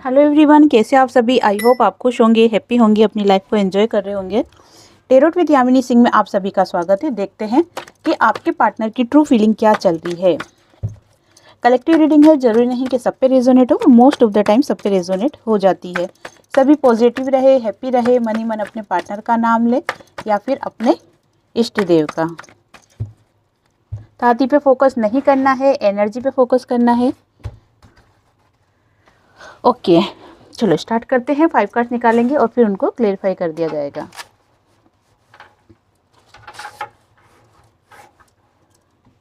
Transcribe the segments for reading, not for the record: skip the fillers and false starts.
Hello everyone, कैसे आप सभी। आई होप आप खुश होंगे, हैप्पी होंगे, अपनी लाइफ को एंजॉय कर रहे होंगे। टेरोट विद यामिनी सिंह में आप सभी का स्वागत है। देखते हैं कि आपके पार्टनर की ट्रू फीलिंग क्या चल रही है। कलेक्टिव रीडिंग है, जरूरी नहीं कि सब पे रेजोनेट हो, मोस्ट ऑफ द टाइम सब पे रेजोनेट हो जाती है। सभी पॉजिटिव रहे, हैप्पी रहे, मन ही मन अपने पार्टनर का नाम ले या फिर अपने इष्ट देव का। छाती पे फोकस नहीं करना है, एनर्जी पे फोकस करना है। ओके, चलो स्टार्ट करते हैं। 5 कार्ड्स निकालेंगे और फिर उनको क्लेरिफाई कर दिया जाएगा।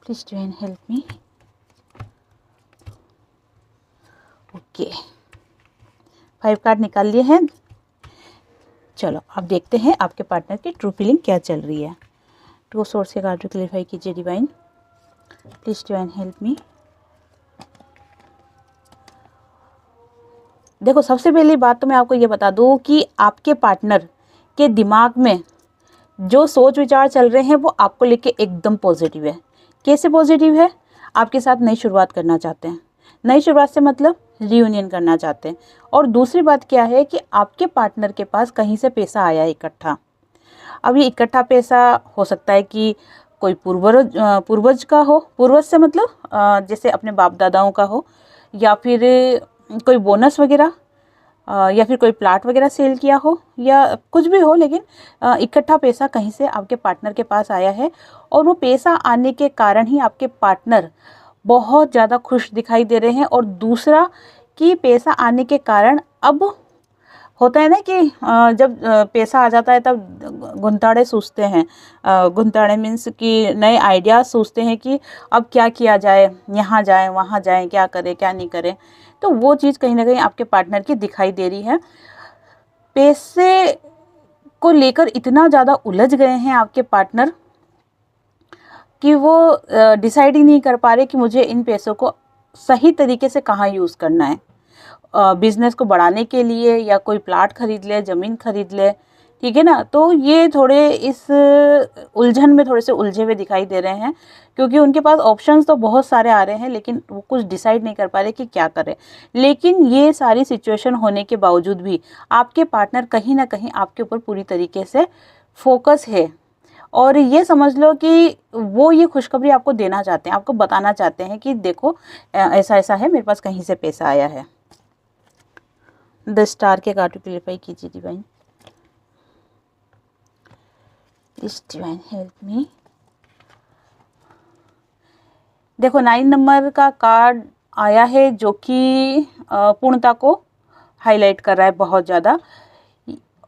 Please divine help me. Okay, 5 card निकाल लिए हैं। चलो अब देखते हैं आपके पार्टनर की ट्रू फीलिंग क्या चल रही है। टू सोर्स के कार्ड क्लेरिफाई कीजिए डिवाइन। प्लीज डिवाइन हेल्प मी। देखो, सबसे पहली बात तो मैं आपको ये बता दूं कि आपके पार्टनर के दिमाग में जो सोच विचार चल रहे हैं वो आपको लेके एकदम पॉजिटिव है। कैसे पॉजिटिव है? आपके साथ नई शुरुआत करना चाहते हैं। नई शुरुआत से मतलब रियूनियन करना चाहते हैं। और दूसरी बात क्या है कि आपके पार्टनर के पास कहीं से पैसा आया इकट्ठा। अब ये इकट्ठा पैसा हो सकता है कि कोई पूर्वज का हो। पूर्वज से मतलब जैसे अपने बाप दादाओं का हो, या फिर कोई बोनस वगैरह, या फिर कोई प्लाट वगैरह सेल किया हो, या कुछ भी हो, लेकिन इकट्ठा पैसा कहीं से आपके पार्टनर के पास आया है। और वो पैसा आने के कारण ही आपके पार्टनर बहुत ज़्यादा खुश दिखाई दे रहे हैं। और दूसरा कि पैसा आने के कारण अब होता है ना कि जब पैसा आ जाता है तब गुंताड़े सूझते हैं। गुंताड़े मीन्स कि नए आइडिया सूझते हैं कि अब क्या किया जाए, यहाँ जाए वहाँ जाए, क्या करें क्या नहीं करें। तो वो चीज़ कहीं ना कहीं आपके पार्टनर की दिखाई दे रही है। पैसे को लेकर इतना ज़्यादा उलझ गए हैं आपके पार्टनर कि वो डिसाइड ही नहीं कर पा रहे कि मुझे इन पैसों को सही तरीके से कहाँ यूज़ करना है। बिजनेस को बढ़ाने के लिए, या कोई प्लाट खरीद ले, ज़मीन खरीद ले, ठीक है ना। तो ये थोड़े इस उलझन में थोड़े से उलझे हुए दिखाई दे रहे हैं, क्योंकि उनके पास ऑप्शंस तो बहुत सारे आ रहे हैं, लेकिन वो कुछ डिसाइड नहीं कर पा रहे कि क्या करें। लेकिन ये सारी सिचुएशन होने के बावजूद भी आपके पार्टनर कहीं ना कहीं आपके ऊपर पूरी तरीके से फोकस है। और ये समझ लो कि वो ये खुशखबरी आपको देना चाहते हैं, आपको बताना चाहते हैं कि देखो ऐसा ऐसा है, मेरे पास कहीं से पैसा आया है। द स्टार के कार्ड क्लेरिफाई कीजिए डिवाइन। प्लीज डिवाइन हेल्प मी। देखो, 9 नंबर का कार्ड आया है जो कि पूर्णता को हाईलाइट कर रहा है बहुत ज़्यादा।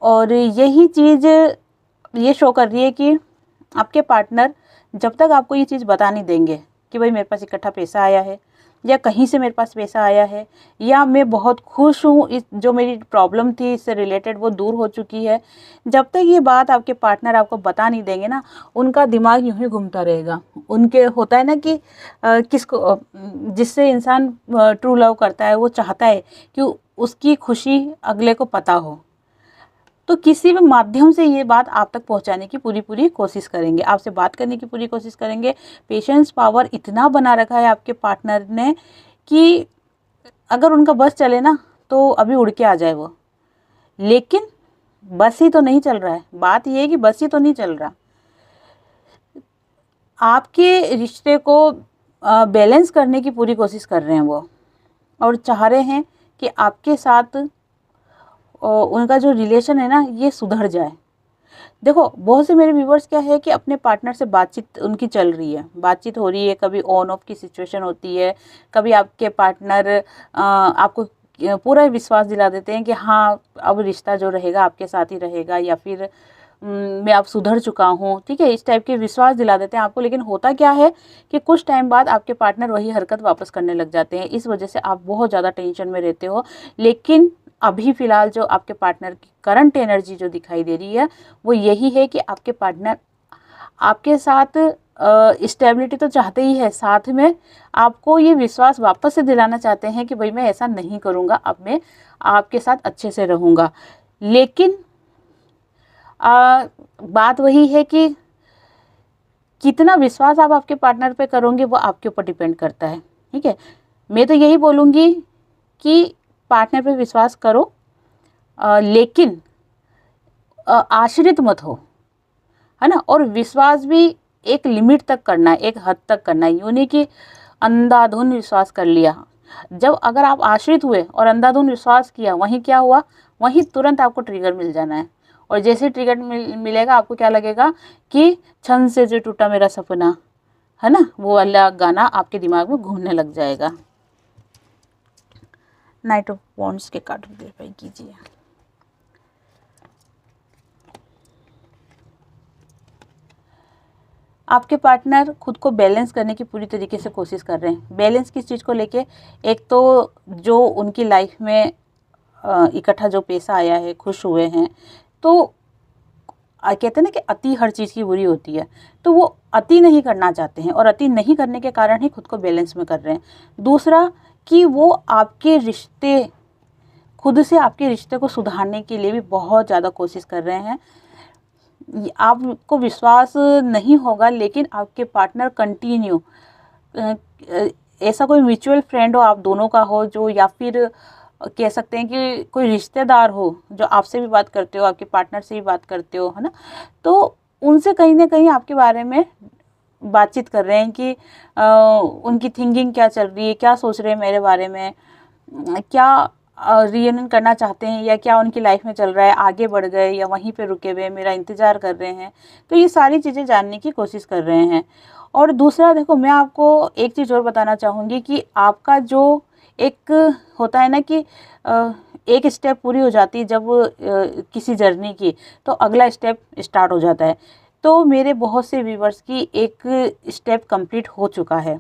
और यही चीज़ ये शो कर रही है कि आपके पार्टनर जब तक आपको ये चीज़ बता नहीं देंगे कि भाई मेरे पास इकट्ठा पैसा आया है, या कहीं से मेरे पास पैसा आया है, या मैं बहुत खुश हूँ, इस जो मेरी प्रॉब्लम थी इससे रिलेटेड वो दूर हो चुकी है, जब तक ये बात आपके पार्टनर आपको बता नहीं देंगे ना, उनका दिमाग यूं ही घूमता रहेगा। उनके होता है ना कि किसको जिससे इंसान ट्रू लव करता है वो चाहता है कि उसकी खुशी अगले को पता हो। तो किसी भी माध्यम से ये बात आप तक पहुंचाने की पूरी कोशिश करेंगे, आपसे बात करने की पूरी कोशिश करेंगे। पेशेंस पावर इतना बना रखा है आपके पार्टनर ने कि अगर उनका बस चले ना तो अभी उड़ के आ जाए वो। लेकिन बस ही तो नहीं चल रहा है। बात ये है कि बस ही तो नहीं चल रहा। आपके रिश्ते को बैलेंस करने की पूरी कोशिश कर रहे हैं वो, और चाह रहे हैं कि आपके साथ उनका जो रिलेशन है ना ये सुधर जाए। देखो, बहुत से मेरे व्यूवर्स क्या है कि अपने पार्टनर से बातचीत उनकी चल रही है, बातचीत हो रही है, कभी ऑन ऑफ की सिचुएशन होती है, कभी आपके पार्टनर आपको पूरा विश्वास दिला देते हैं कि हाँ अब रिश्ता जो रहेगा आपके साथ ही रहेगा, या फिर मैं अब सुधर चुका हूँ, ठीक है, इस टाइप के विश्वास दिला देते हैं आपको। लेकिन होता क्या है कि कुछ टाइम बाद आपके पार्टनर वही हरकत वापस करने लग जाते हैं। इस वजह से आप बहुत ज़्यादा टेंशन में रहते हो। लेकिन अभी फ़िलहाल जो आपके पार्टनर की करंट एनर्जी जो दिखाई दे रही है वो यही है कि आपके पार्टनर आपके साथ स्टेबिलिटी तो चाहते ही है, साथ में आपको ये विश्वास वापस से दिलाना चाहते हैं कि भाई मैं ऐसा नहीं करूँगा, अब मैं आपके साथ अच्छे से रहूँगा। लेकिन बात वही है कि कितना विश्वास आप आपके पार्टनर पे करोगे वो आपके ऊपर डिपेंड करता है, ठीक है। मैं तो यही बोलूँगी कि पार्टनर पे विश्वास करो, लेकिन आश्रित मत हो, है ना। और विश्वास भी एक लिमिट तक करना है, एक हद तक करना है, यूँ नहीं कि अंधाधुंध विश्वास कर लिया। जब अगर आप आश्रित हुए और अंधाधुंध विश्वास किया, वहीं क्या हुआ, वहीं तुरंत आपको ट्रिगर मिल जाना है। और जैसे ट्रिगर मिलेगा आपको क्या लगेगा कि छन से जो टूटा मेरा सपना, है ना, वो वाला गाना आपके दिमाग में घूमने लग जाएगा। नाइट ऑफ वॉन्ड्स के कार्ड वेरीफाई कीजिए। आपके पार्टनर खुद को बैलेंस करने की पूरी तरीके से कोशिश कर रहे हैं। बैलेंस किस चीज़ को लेके, एक तो जो उनकी लाइफ में इकट्ठा जो पैसा आया है, खुश हुए हैं, तो कहते हैं ना कि अति हर चीज़ की बुरी होती है, तो वो अति नहीं करना चाहते हैं और अति नहीं करने के कारण ही खुद को बैलेंस में कर रहे हैं। दूसरा कि वो आपके रिश्ते, खुद से आपके रिश्ते को सुधारने के लिए भी बहुत ज़्यादा कोशिश कर रहे हैं। आपको विश्वास नहीं होगा, लेकिन आपके पार्टनर कंटिन्यू, ऐसा कोई म्यूचुअल फ्रेंड हो आप दोनों का हो, जो या फिर कह सकते हैं कि कोई रिश्तेदार हो जो आपसे भी बात करते हो, आपके पार्टनर से भी बात करते हो, है ना, तो उनसे कहीं ना कहीं आपके बारे में बातचीत कर रहे हैं कि उनकी थिंकिंग क्या चल रही है, क्या सोच रहे हैं मेरे बारे में, क्या रियूनियन करना चाहते हैं या क्या उनकी लाइफ में चल रहा है, आगे बढ़ गए या वहीं पे रुके हुए मेरा इंतज़ार कर रहे हैं। तो ये सारी चीज़ें जानने की कोशिश कर रहे हैं। और दूसरा देखो, मैं आपको एक चीज़ और बताना चाहूँगी कि आपका जो एक होता है ना कि एक स्टेप पूरी हो जाती है जब किसी जर्नी की, तो अगला स्टेप स्टार्ट हो जाता है। तो मेरे बहुत से व्यूवर्स की एक स्टेप कंप्लीट हो चुका है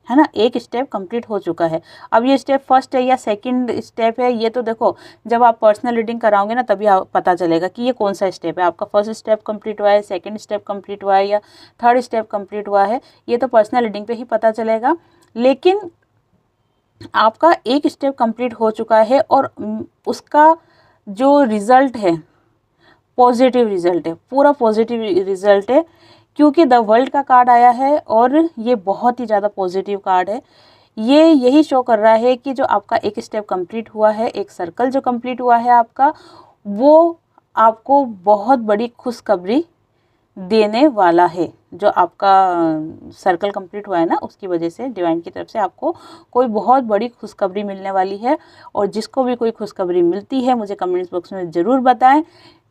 ना, एक स्टेप कंप्लीट हो चुका है। अब ये स्टेप फर्स्ट है या सेकंड स्टेप है, ये तो देखो जब आप पर्सनल रीडिंग कराओगे ना तभी पता चलेगा कि ये कौन सा स्टेप है। आपका फर्स्ट स्टेप कंप्लीट हुआ है, सेकंड स्टेप कंप्लीट हुआ है या थर्ड स्टेप कंप्लीट हुआ है, ये तो पर्सनल रीडिंग पे ही पता चलेगा। लेकिन आपका एक स्टेप कंप्लीट हो चुका है और उसका जो रिज़ल्ट है पॉजिटिव रिज़ल्ट है, पूरा पॉजिटिव रिज़ल्ट है, क्योंकि द वर्ल्ड का कार्ड आया है और ये बहुत ही ज़्यादा पॉजिटिव कार्ड है। ये यही शो कर रहा है कि जो आपका एक स्टेप कंप्लीट हुआ है, एक सर्कल जो कंप्लीट हुआ है आपका, वो आपको बहुत बड़ी खुशखबरी देने वाला है। जो आपका सर्कल कंप्लीट हुआ है ना, उसकी वजह से डिवाइन की तरफ से आपको कोई बहुत बड़ी खुशखबरी मिलने वाली है। और जिसको भी कोई खुशखबरी मिलती है मुझे कमेंट्स बॉक्स में ज़रूर बताएं।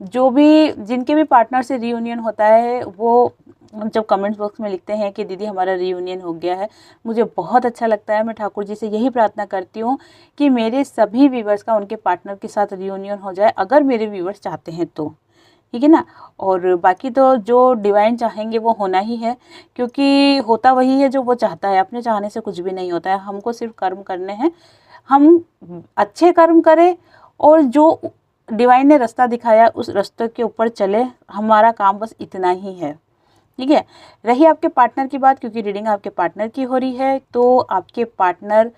जो भी जिनके भी पार्टनर से रीयूनियन होता है वो जब कमेंट्स बॉक्स में लिखते हैं कि दीदी हमारा रीयूनियन हो गया है, मुझे बहुत अच्छा लगता है। मैं ठाकुर जी से यही प्रार्थना करती हूँ कि मेरे सभी व्यूवर्स का उनके पार्टनर के साथ रीयूनियन हो जाए, अगर मेरे व्यूवर्स चाहते हैं तो, ठीक है ना। और बाकी तो जो डिवाइन चाहेंगे वो होना ही है, क्योंकि होता वही है जो वो चाहता है। अपने चाहने से कुछ भी नहीं होता है। हमको सिर्फ कर्म करने हैं, हम अच्छे कर्म करें और जो डिवाइन ने रास्ता दिखाया उस रास्ते के ऊपर चले, हमारा काम बस इतना ही है, ठीक है। रही आपके पार्टनर की बात, क्योंकि रीडिंग आपके पार्टनर की हो रही है, तो आपके पार्टनर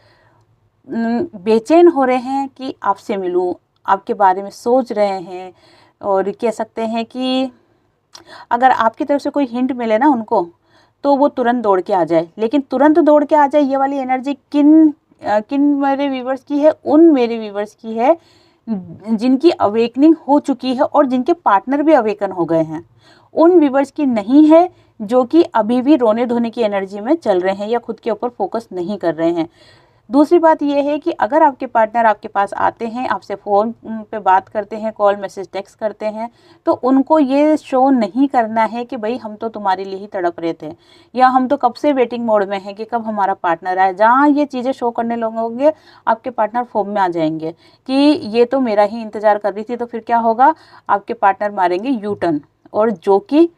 बेचैन हो रहे हैं कि आपसे मिलूं, आपके बारे में सोच रहे हैं। और कह सकते हैं कि अगर आपकी तरफ से कोई हिंट मिले ना उनको, तो वो तुरंत दौड़ के आ जाए। लेकिन तुरंत दौड़ के आ जाए ये वाली एनर्जी किन मेरे व्यूवर्स की है, उन मेरे व्यूवर्स की है जिनकी अवेकनिंग हो चुकी है और जिनके पार्टनर भी अवेकन हो गए हैं। उन व्यूवर्स की नहीं है जो कि अभी भी रोने धोने की एनर्जी में चल रहे हैं या खुद के ऊपर फोकस नहीं कर रहे हैं। दूसरी बात यह है कि अगर आपके पार्टनर आपके पास आते हैं, आपसे फ़ोन पे बात करते हैं, कॉल मैसेज टेक्स्ट करते हैं, तो उनको ये शो नहीं करना है कि भाई हम तो तुम्हारे लिए ही तड़प रहे थे या हम तो कब से वेटिंग मोड में हैं कि कब हमारा पार्टनर आए। जहाँ ये चीज़ें शो करने लगोगे आपके पार्टनर फॉर्म में आ जाएंगे कि ये तो मेरा ही इंतज़ार कर रही थी। तो फिर क्या होगा, आपके पार्टनर मारेंगे यू टर्न, और जो कि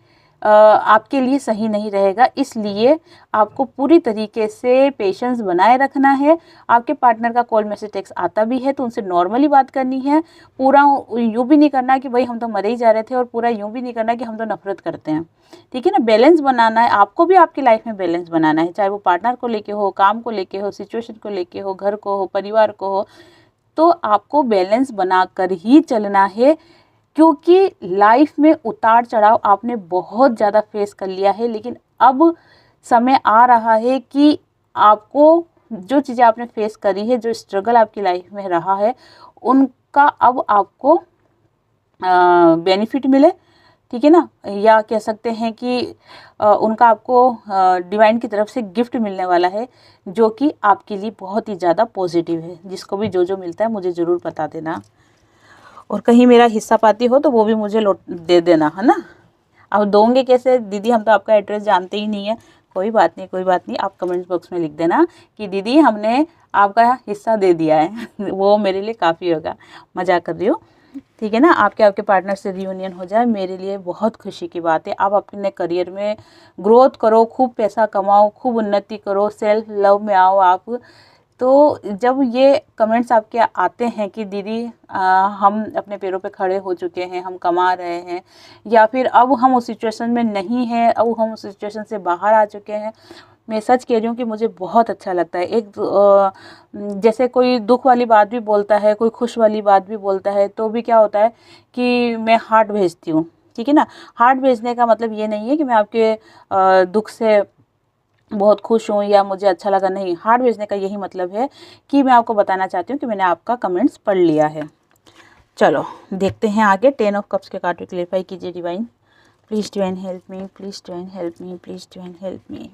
आपके लिए सही नहीं रहेगा। इसलिए आपको पूरी तरीके से पेशेंस बनाए रखना है। आपके पार्टनर का कॉल मैसेज टेक्स्ट आता भी है तो उनसे नॉर्मली बात करनी है। पूरा यूँ भी नहीं करना कि भाई हम तो मरे ही जा रहे थे, और पूरा यूँ भी नहीं करना कि हम तो नफरत करते हैं, ठीक है ना। बैलेंस बनाना है, आपको भी आपकी लाइफ में बैलेंस बनाना है, चाहे वो पार्टनर को लेके हो, काम को लेके हो, सिचुएशन को लेके हो, घर को हो, परिवार को हो, तो आपको बैलेंस बनाकर ही चलना है। क्योंकि लाइफ में उतार चढ़ाव आपने बहुत ज़्यादा फेस कर लिया है, लेकिन अब समय आ रहा है कि आपको जो चीज़ें आपने फेस करी है, जो स्ट्रगल आपकी लाइफ में रहा है, उनका अब आपको बेनिफिट मिले, ठीक है ना, या कह सकते हैं कि उनका आपको डिवाइन की तरफ से गिफ्ट मिलने वाला है, जो कि आपके लिए बहुत ही ज़्यादा पॉजिटिव है। जिसको भी जो मिलता है मुझे ज़रूर बता देना, और कहीं मेरा हिस्सा पाती हो तो वो भी मुझे लौट दे देना, है ना। अब दोगे कैसे दीदी, हम तो आपका एड्रेस जानते ही नहीं है। कोई बात नहीं, कोई बात नहीं, आप कमेंट्स बॉक्स में लिख देना कि दीदी हमने आपका हिस्सा दे दिया है वो मेरे लिए काफ़ी होगा। मजाक कर रही हो, ठीक है ना। आपके पार्टनर से रियूनियन हो जाए, मेरे लिए बहुत खुशी की बात है। आप अपने करियर में ग्रोथ करो, खूब पैसा कमाओ, खूब उन्नति करो, सेल्फ लव में आओ आप। तो जब ये कमेंट्स आपके आते हैं कि दीदी हम अपने पैरों पे खड़े हो चुके हैं, हम कमा रहे हैं, या फिर अब हम उस सिचुएशन में नहीं हैं, अब हम उस सिचुएशन से बाहर आ चुके हैं, मैं सच कह रही हूँ कि मुझे बहुत अच्छा लगता है। जैसे कोई दुख वाली बात भी बोलता है, कोई खुश वाली बात भी बोलता है, तो भी क्या होता है कि मैं हार्ट भेजती हूँ, ठीक है ना। हार्ट भेजने का मतलब ये नहीं है कि मैं आपके दुख से बहुत खुश हूँ या मुझे अच्छा लगा, नहीं। हार्ट भेजने का यही मतलब है कि मैं आपको बताना चाहती हूँ कि मैंने आपका कमेंट्स पढ़ लिया है। चलो देखते हैं आगे। 10 ऑफ कप्स के कार्ड को क्लेरिफाई कीजिए divine. Please divine help me, please divine help me, please divine help मी।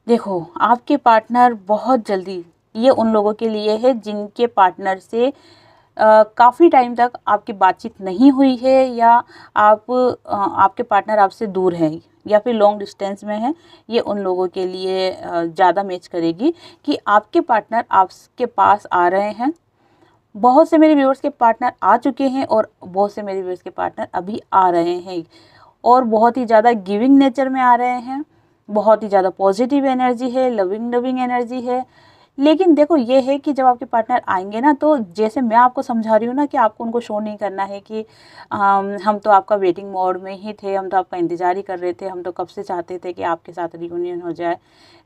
देखो, आपके पार्टनर बहुत जल्दी, ये उन लोगों के लिए है जिनके पार्टनर से काफ़ी टाइम तक आपकी बातचीत नहीं हुई है, या आपके पार्टनर आपसे दूर है, या फिर लॉन्ग डिस्टेंस में है। ये उन लोगों के लिए ज़्यादा मैच करेगी कि आपके पार्टनर आपके पास आ रहे हैं। बहुत से मेरे व्यूअर्स के पार्टनर आ चुके हैं, और बहुत से मेरे व्यूअर्स के पार्टनर अभी आ रहे हैं, और बहुत ही ज़्यादा गिविंग नेचर में आ रहे हैं। बहुत ही ज़्यादा पॉजिटिव एनर्जी है, लविंग एनर्जी है। लेकिन देखो, ये है कि जब आपके पार्टनर आएंगे ना, तो जैसे मैं आपको समझा रही हूँ ना कि आपको उनको शो नहीं करना है कि हम तो आपका वेटिंग मोड में ही थे, हम तो आपका इंतज़ार ही कर रहे थे, हम तो कब से चाहते थे कि आपके साथ रियूनियन हो जाए।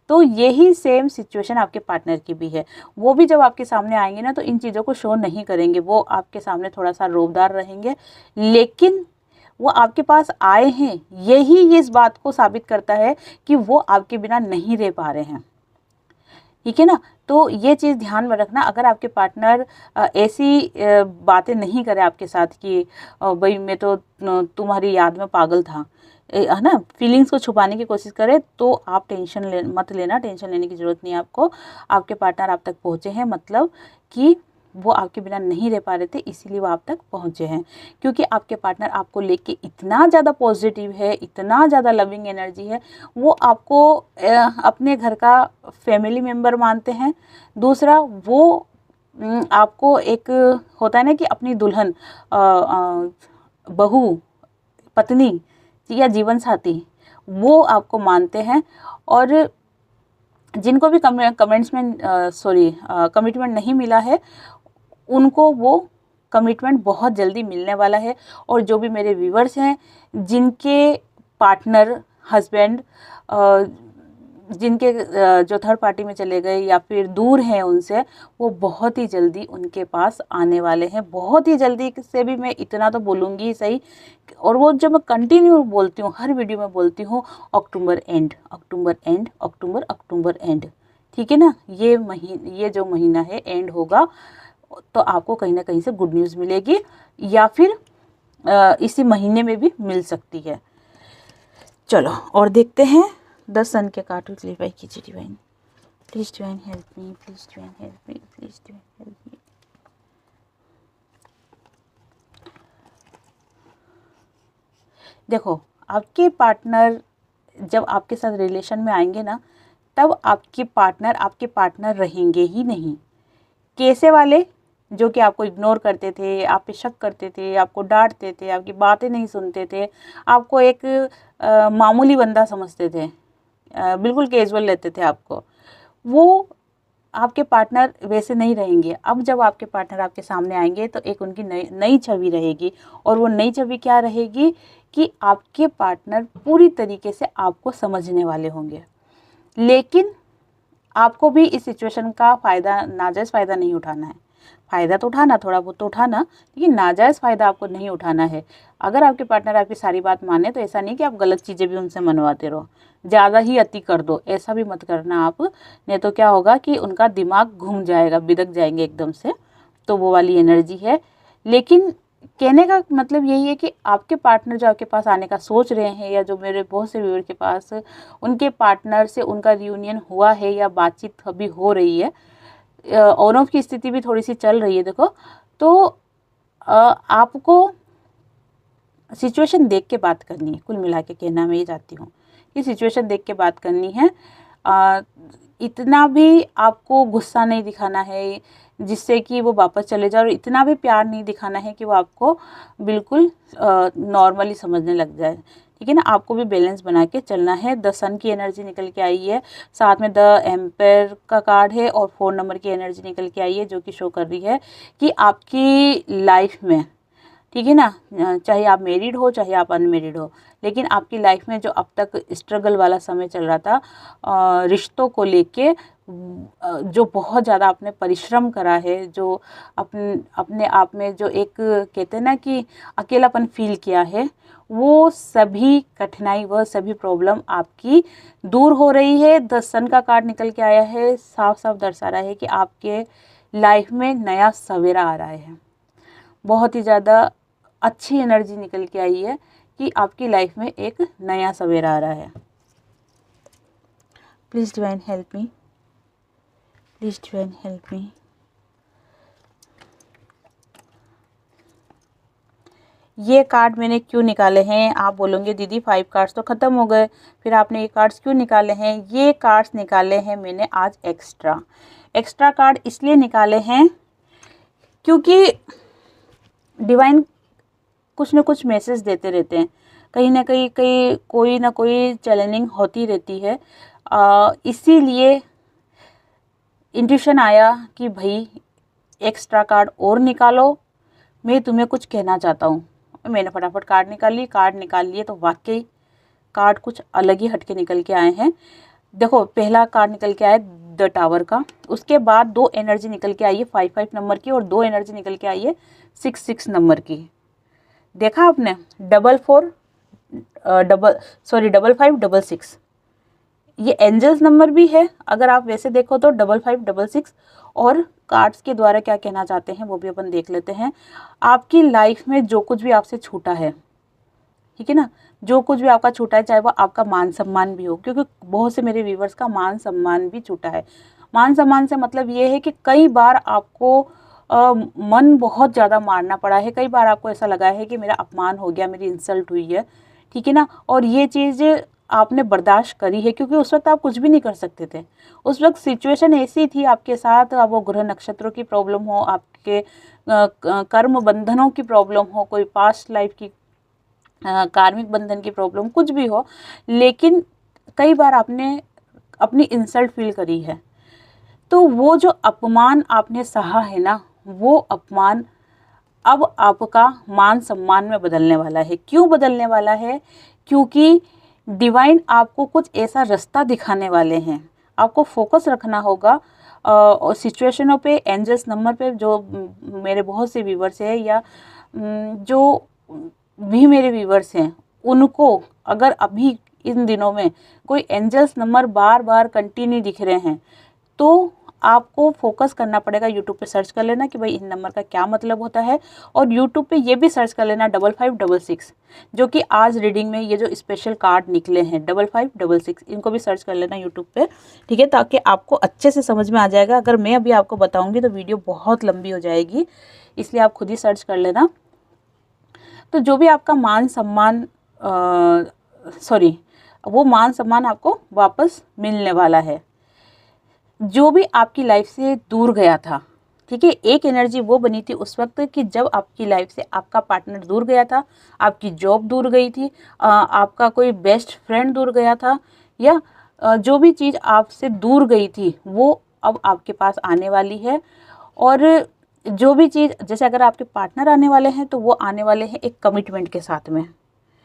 तो यही सेम सिचुएशन आपके पार्टनर की भी है। वो भी जब आपके सामने आएंगे ना, तो इन चीज़ों को शो नहीं करेंगे, वो आपके सामने थोड़ा सा रोबदार रहेंगे। लेकिन वो आपके पास आए हैं, यही इस बात को साबित करता है कि वो आपके बिना नहीं रह पा रहे हैं, ठीक है ना। तो ये चीज़ ध्यान में रखना। अगर आपके पार्टनर ऐसी बातें नहीं करे आपके साथ कि भाई मैं तो तुम्हारी याद में पागल था, है ना, फीलिंग्स को छुपाने की कोशिश करे, तो आप मत लेना। टेंशन लेने की ज़रूरत नहीं है आपको। आपके पार्टनर आप तक पहुँचे हैं, मतलब कि वो आपके बिना नहीं रह पा रहे थे, इसीलिए वो आप तक पहुँचे हैं। क्योंकि आपके पार्टनर आपको लेके इतना ज़्यादा पॉजिटिव है, इतना ज़्यादा लविंग एनर्जी है, वो आपको अपने घर का फैमिली मेम्बर मानते हैं। दूसरा, वो आपको एक होता है ना कि अपनी दुल्हन, बहू, पत्नी या जीवन साथी, वो आपको मानते हैं। और जिनको भी कमिटमेंट नहीं मिला है, उनको वो कमिटमेंट बहुत जल्दी मिलने वाला है। और जो भी मेरे व्यूवर्स हैं जिनके पार्टनर, हस्बैंड, जिनके जो थर्ड पार्टी में चले गए या फिर दूर हैं उनसे, वो बहुत ही जल्दी उनके पास आने वाले हैं। बहुत ही जल्दी से भी मैं इतना तो बोलूँगी सही। और वो जो मैं कंटिन्यू बोलती हूँ, हर वीडियो में बोलती हूँ, October and, October and, October and, ठीक है ना। ये जो महीना है एंड होगा, तो आपको कहीं ना कहीं से गुड न्यूज़ मिलेगी, या फिर इसी महीने में भी मिल सकती है। चलो और देखते हैं 10 सन के कार्ड को क्लेरिफाई कीजिए divine. Please divine help me, please divine help me, please divine help मी। देखो, आपके पार्टनर जब आपके साथ रिलेशन में आएंगे ना, तब आपके पार्टनर रहेंगे ही नहीं। कैसे वाले? जो कि आपको इग्नोर करते थे, आप पे शक करते थे, आपको डांटते थे, आपकी बातें नहीं सुनते थे, आपको एक मामूली बंदा समझते थे, बिल्कुल कैजुअल लेते थे आपको, वो आपके पार्टनर वैसे नहीं रहेंगे। अब जब आपके पार्टनर आपके सामने आएंगे, तो एक उनकी नई छवि रहेगी। और वो नई छवि क्या रहेगी कि आपके पार्टनर पूरी तरीके से आपको समझने वाले होंगे। लेकिन आपको भी इस सिचुएशन का फ़ायदा, नाजायज़ फ़ायदा नहीं उठाना है। फ़ायदा तो उठाना, थोड़ा बहुत तो उठाना, लेकिन नाजायज़ फ़ायदा आपको नहीं उठाना है। अगर आपके पार्टनर आपकी सारी बात माने तो ऐसा नहीं कि आप गलत चीज़ें भी उनसे मनवाते रहो, ज़्यादा ही अति कर दो, ऐसा भी मत करना आप। नहीं तो क्या होगा कि उनका दिमाग घूम जाएगा, बिदक जाएंगे एकदम से, तो वो वाली एनर्जी है। लेकिन कहने का मतलब यही है कि आपके पार्टनर जो आपके पास आने का सोच रहे हैं, या जो मेरे बहुत से व्यूअर के पास उनके पार्टनर से उनका रियूनियन हुआ है या बातचीत अभी हो रही है, ऑन ऑफ की स्थिति भी थोड़ी सी चल रही है देखो, तो आपको सिचुएशन देख के बात करनी है। कुल मिला के कहना मैं ये चाहती हूँ कि सिचुएशन देख के बात करनी है। इतना भी आपको गुस्सा नहीं दिखाना है जिससे कि वो वापस चले जाए, और इतना भी प्यार नहीं दिखाना है कि वो आपको बिल्कुल नॉर्मली समझने लग जाए। ठीक है ना, आपको भी बैलेंस बना के चलना है। द सन की एनर्जी निकल के आई है, साथ में द एम्पायर का कार्ड है, और 4 नंबर की एनर्जी निकल के आई है, जो कि शो कर रही है कि आपकी लाइफ में, ठीक है ना, चाहे आप मैरिड हो चाहे आप अनमेरिड हो, लेकिन आपकी लाइफ में जो अब तक स्ट्रगल वाला समय चल रहा था रिश्तों को लेके, जो बहुत ज़्यादा आपने परिश्रम करा है, जो अपने आप में जो एक कहते हैं ना कि अकेलापन फील किया है, वो सभी कठिनाई, वह सभी प्रॉब्लम आपकी दूर हो रही है। द सन का कार्ड निकल के आया है, साफ साफ दर्शा रहा है कि आपके लाइफ में नया सवेरा आ रहा है। बहुत ही ज़्यादा अच्छी एनर्जी निकल के आई है कि आपकी लाइफ में एक नया सवेरा आ रहा है। Please divine help me, please divine help मी। ये कार्ड मैंने क्यों निकाले हैं? आप बोलोगे दीदी 5 कार्ड्स तो ख़त्म हो गए, फिर आपने ये कार्ड्स क्यों निकाले हैं? ये कार्ड्स निकाले हैं मैंने आज एक्स्ट्रा कार्ड इसलिए निकाले हैं क्योंकि डिवाइन कुछ न कुछ मैसेज देते रहते हैं, कहीं ना कहीं कोई ना कोई चैलेंजिंग होती रहती है। इसीलिए इंट्यूशन आया कि भाई एक्स्ट्रा कार्ड और निकालो, मैं तुम्हें कुछ कहना चाहता हूँ। मैंने फटाफट कार्ड निकाल लिए तो वाकई कार्ड कुछ अलग ही हटके निकल के आए हैं। देखो, पहला कार्ड निकल के आया द टावर का, उसके बाद 2 एनर्जी निकल के आई है 5 नंबर की, और 2 एनर्जी निकल के आई है 6 नंबर की। देखा आपने, 5566, ये एंजल्स नंबर भी है। अगर आप वैसे देखो तो 5566, और कार्ड्स के द्वारा क्या कहना चाहते हैं वो भी अपन देख लेते हैं। आपकी लाइफ में जो कुछ भी आपसे छूटा है, ठीक है ना, जो कुछ भी आपका छूटा है, चाहे वो आपका मान सम्मान भी हो, क्योंकि बहुत से मेरे व्यूवर्स का मान सम्मान भी छूटा है। मान सम्मान से मतलब ये है कि कई बार आपको मन बहुत ज़्यादा मारना पड़ा है, कई बार आपको ऐसा लगा है कि मेरा अपमान हो गया, मेरी इंसल्ट हुई है, ठीक है ना, और ये चीज़ आपने बर्दाश्त करी है क्योंकि उस वक्त आप कुछ भी नहीं कर सकते थे। उस वक्त सिचुएशन ऐसी थी आपके साथ, अब वो ग्रह नक्षत्रों की प्रॉब्लम हो, आपके कर्म बंधनों की प्रॉब्लम हो, कोई पास्ट लाइफ की कार्मिक बंधन की प्रॉब्लम, कुछ भी हो, लेकिन कई बार आपने अपनी इंसल्ट फील करी है। तो वो जो अपमान आपने सहा है ना, वो अपमान अब आपका मान सम्मान में बदलने वाला है। क्यों बदलने वाला है? क्योंकि डिवाइन आपको कुछ ऐसा रास्ता दिखाने वाले हैं। आपको फोकस रखना होगा और सिचुएशनों पे, एंजल्स नंबर पे, जो मेरे बहुत से व्यूवर्स हैं या जो भी मेरे व्यूवर्स हैं, उनको अगर अभी इन दिनों में कोई एंजल्स नंबर बार बार कंटिन्यू दिख रहे हैं, तो आपको फोकस करना पड़ेगा। यूट्यूब पे सर्च कर लेना कि भाई इन नंबर का क्या मतलब होता है, और यूट्यूब पे ये भी सर्च कर लेना 5566, जो कि आज रीडिंग में ये जो स्पेशल कार्ड निकले हैं 5566, इनको भी सर्च कर लेना यूट्यूब पे, ठीक है, ताकि आपको अच्छे से समझ में आ जाएगा। अगर मैं अभी आपको बताऊँगी तो वीडियो बहुत लंबी हो जाएगी, इसलिए आप खुद ही सर्च कर लेना। तो जो भी आपका मान सम्मान वो मान सम्मान आपको वापस मिलने वाला है। जो भी आपकी लाइफ से दूर गया था, ठीक है, एक एनर्जी वो बनी थी उस वक्त कि जब आपकी लाइफ से आपका पार्टनर दूर गया था, आपकी जॉब दूर गई थी, आपका कोई बेस्ट फ्रेंड दूर गया था, या जो भी चीज़ आपसे दूर गई थी वो अब आपके पास आने वाली है। और जो भी चीज़, जैसे अगर आपके पार्टनर आने वाले हैं तो वो आने वाले हैं एक कमिटमेंट के साथ में,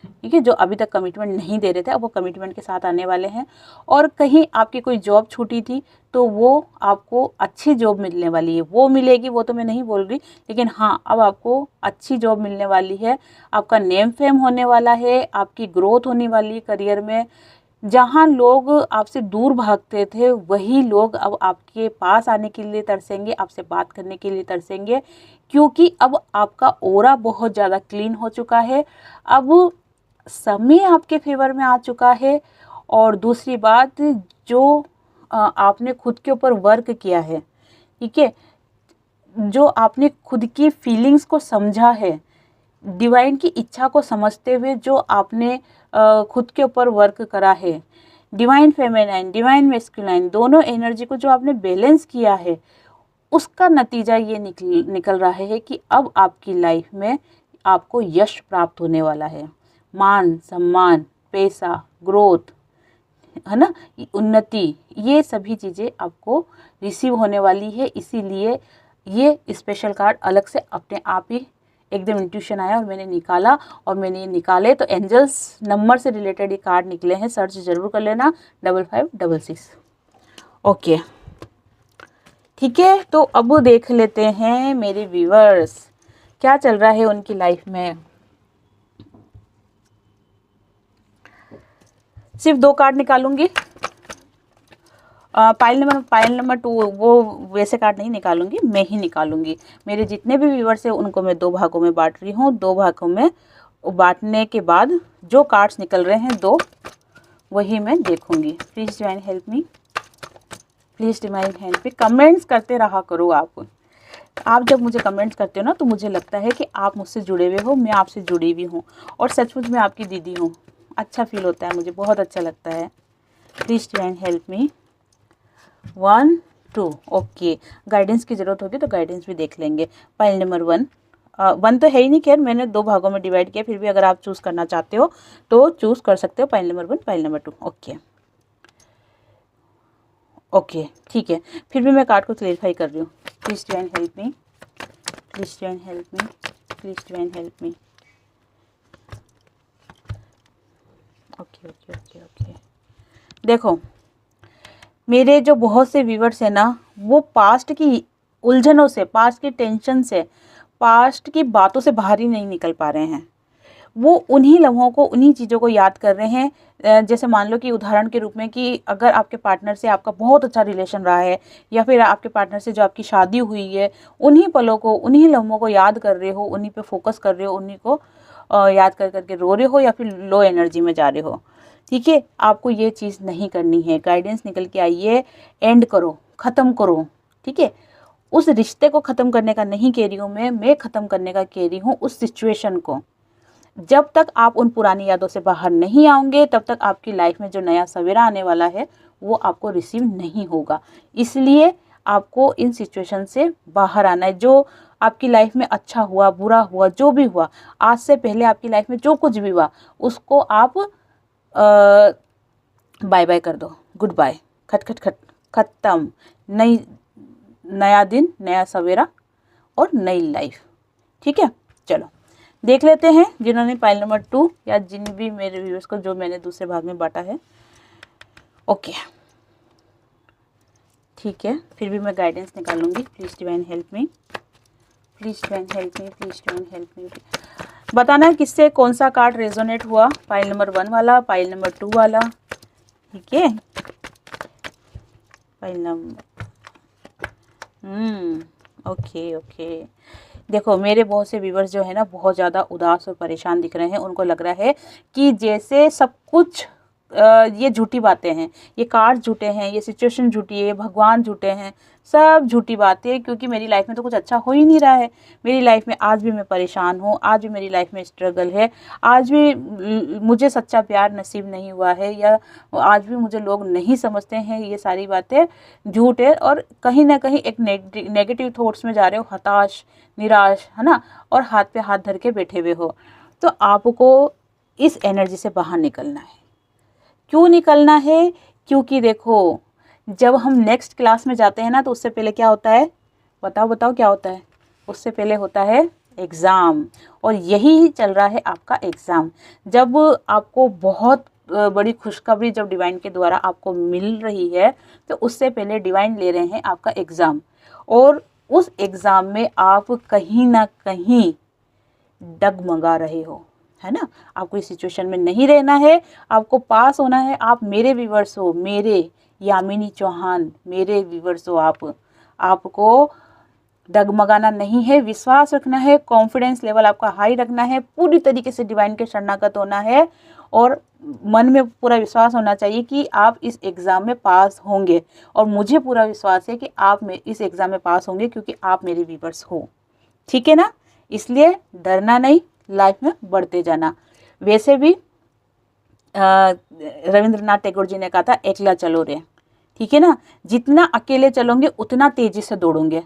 ठीक है, जो अभी तक कमिटमेंट नहीं दे रहे थे अब वो कमिटमेंट के साथ आने वाले हैं। और कहीं आपकी कोई जॉब छूटी थी तो वो आपको अच्छी जॉब मिलने वाली है, वो मिलेगी वो तो मैं नहीं बोल रही, लेकिन हाँ अब आपको अच्छी जॉब मिलने वाली है, आपका नेम फेम होने वाला है, आपकी ग्रोथ होने वाली है करियर में। जहाँ लोग आपसे दूर भागते थे वही लोग अब आपके पास आने के लिए तरसेंगे, आपसे बात करने के लिए तरसेंगे, क्योंकि अब आपका ऑरा बहुत ज़्यादा क्लीन हो चुका है, अब समय आपके फेवर में आ चुका है। और दूसरी बात, जो आपने खुद के ऊपर वर्क किया है, ठीक है, जो आपने खुद की फीलिंग्स को समझा है, डिवाइन की इच्छा को समझते हुए जो आपने खुद के ऊपर वर्क करा है, डिवाइन फेमिनाइन डिवाइन मैस्कुलाइन दोनों एनर्जी को जो आपने बैलेंस किया है, उसका नतीजा ये निकल रहा है कि अब आपकी लाइफ में आपको यश प्राप्त होने वाला है, मान सम्मान, पैसा, ग्रोथ, है ना, उन्नति, ये सभी चीज़ें आपको रिसीव होने वाली है। इसीलिए ये स्पेशल कार्ड अलग से अपने आप ही एकदम इंट्यूशन आया और मैंने निकाला, और मैंने ये निकाले तो एंजल्स नंबर से रिलेटेड ये कार्ड निकले हैं, सर्च जरूर कर लेना 5566। ओके ठीक है, तो अब देख लेते हैं मेरे व्यूअर्स क्या चल रहा है उनकी लाइफ में। सिर्फ 2 कार्ड निकालूंगी, पाइल नंबर 2 वो वैसे कार्ड नहीं निकालूंगी, मैं ही निकालूंगी। मेरे जितने भी व्यूअर्स हैं उनको मैं 2 भागों में बांट रही हूँ, 2 भागों में बांटने के बाद जो कार्ड्स निकल रहे हैं 2 वही मैं देखूंगी। Please divine help me, please divine help me. Comments करते रहा करो आप जब मुझे कमेंट्स करते हो ना तो मुझे लगता है कि आप मुझसे जुड़े हुए हो, मैं आपसे जुड़ी हुई हूँ, और सचमुच में आपकी दीदी हूँ। अच्छा फील होता है, मुझे बहुत अच्छा लगता है। Please divine help me. 1 2 okay, guidance की ज़रूरत होगी तो गाइडेंस भी देख लेंगे। पाइल नंबर 1 1 तो है ही नहीं, खैर मैंने 2 भागों में डिवाइड किया, फिर भी अगर आप चूज़ करना चाहते हो तो चूज़ कर सकते हो। Pile number 1, pile number 2। Okay okay ठीक है, फिर भी मैं कार्ड को क्लेरिफाई कर रही हूँ। Please divine help me, please divine help me, please divine help me. Okay okay okay okay, देखो मेरे जो बहुत से व्यूअर्स हैं ना, वो पास्ट की उलझनों से, पास्ट की टेंशन से, पास्ट की बातों से बाहर ही नहीं निकल पा रहे हैं। वो उन्हीं लम्हों को, उन्हीं चीज़ों को याद कर रहे हैं। जैसे मान लो कि उदाहरण के रूप में कि अगर आपके पार्टनर से आपका बहुत अच्छा रिलेशन रहा है, या फिर आपके पार्टनर से जो आपकी शादी हुई है, उन्हीं पलों को, उन्हीं लम्हों को याद कर रहे हो, उन्हीं पे फोकस कर रहे हो, उन्हीं को याद कर करके रो रहे हो, या फिर लो एनर्जी में जा रहे हो। ठीक है, आपको ये चीज़ नहीं करनी है। गाइडेंस निकल के आई है, एंड करो, ख़त्म करो। ठीक है, उस रिश्ते को ख़त्म करने का नहीं कह रही हूँ मैं ख़त्म करने का कह रही हूँ उस सिचुएशन को। जब तक आप उन पुरानी यादों से बाहर नहीं आओगे तब तक आपकी लाइफ में जो नया सवेरा आने वाला है वो आपको रिसीव नहीं होगा। इसलिए आपको इन सिचुएशन से बाहर आना है। जो आपकी लाइफ में अच्छा हुआ, बुरा हुआ, जो भी हुआ, आज से पहले आपकी लाइफ में जो कुछ भी हुआ, उसको आप बाय बाय कर दो, गुड बाय, खट खट खट, ख़त्म। नया दिन, नया सवेरा और नई लाइफ। ठीक है, चलो देख लेते हैं जिन्होंने पाइल नंबर 2 या जिन भी मेरे व्यूअर्स को जो मैंने दूसरे भाग में बांटा है। ओके ठीक है, फिर भी मैं गाइडेंस निकालूंगी। Please divine help me, please divine help me, please divine help me. बताना किससे कौन सा कार्ड रेजोनेट हुआ, पाइल नंबर 1 वाला, पाइल नंबर 2 वाला। ठीक है, पाइल नंबर ओके ओके। देखो मेरे बहुत से व्यूअर्स जो है ना बहुत ज़्यादा उदास और परेशान दिख रहे हैं। उनको लग रहा है कि जैसे सब कुछ ये झूठी बातें हैं, ये कार्ड झूठे हैं, ये सिचुएशन झूठी है, भगवान झूठे हैं, सब झूठी बातें हैं, क्योंकि मेरी लाइफ में तो कुछ अच्छा हो ही नहीं रहा है। मेरी लाइफ में आज भी मैं परेशान हूँ, आज भी मेरी लाइफ में स्ट्रगल है, आज भी मुझे सच्चा प्यार नसीब नहीं हुआ है, या आज भी मुझे लोग नहीं समझते हैं। ये सारी बातें झूठ है, और कहीं ना कहीं एक नेगेटिव थॉट्स में जा रहे हो, हताश, निराश, है ना, और हाथ पे हाथ धर के बैठे हुए हो। तो आपको इस एनर्जी से बाहर निकलना है। क्यों निकलना है? क्योंकि देखो जब हम नेक्स्ट क्लास में जाते हैं ना तो उससे पहले क्या होता है, बताओ बताओ क्या होता है? उससे पहले होता है एग्ज़ाम। और यही चल रहा है आपका एग्ज़ाम। जब आपको बहुत बड़ी खुशखबरी जब डिवाइन के द्वारा आपको मिल रही है, तो उससे पहले डिवाइन ले रहे हैं आपका एग्ज़ाम। और उस एग्ज़ाम में आप कहीं ना कहीं डगमगा रहे हो, है ना। आपको इस सिचुएशन में नहीं रहना है, आपको पास होना है। आप मेरे व्यूअर्स हो, मेरे यामिनी चौहान मेरे व्यूअर्स हो। आपको डगमगाना नहीं है, विश्वास रखना है, कॉन्फिडेंस लेवल आपका हाई रखना है, पूरी तरीके से डिवाइन के शरणागत होना है और मन में पूरा विश्वास होना चाहिए कि आप इस एग्ज़ाम में पास होंगे। और मुझे पूरा विश्वास है कि आप इस एग्ज़ाम में पास होंगे, क्योंकि आप मेरे व्यूअर्स हो, ठीक है ना। इसलिए डरना नहीं, लाइफ में बढ़ते जाना। वैसे भी रविंद्रनाथ टैगोर जी ने कहा था, एकला चलो रे, ठीक है ना। जितना अकेले चलोगे उतना तेजी से दौड़ोगे,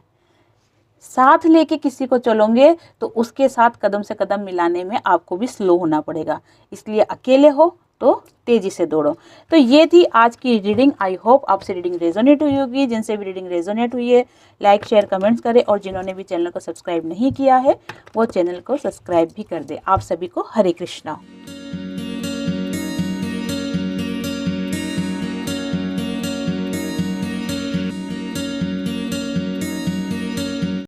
साथ लेके किसी को चलोगे तो उसके साथ कदम से कदम मिलाने में आपको भी स्लो होना पड़ेगा। इसलिए अकेले हो तो तेजी से दौड़ो। तो ये थी आज की रीडिंग। आई होप आपसे रीडिंग रेजोनेट हुई होगी। जिनसे भी रीडिंग रेजोनेट हुई है, लाइक शेयर कमेंट्स करें, और जिन्होंने भी चैनल को सब्सक्राइब नहीं किया है वो चैनल को सब्सक्राइब भी कर दे। आप सभी को हरे कृष्णा।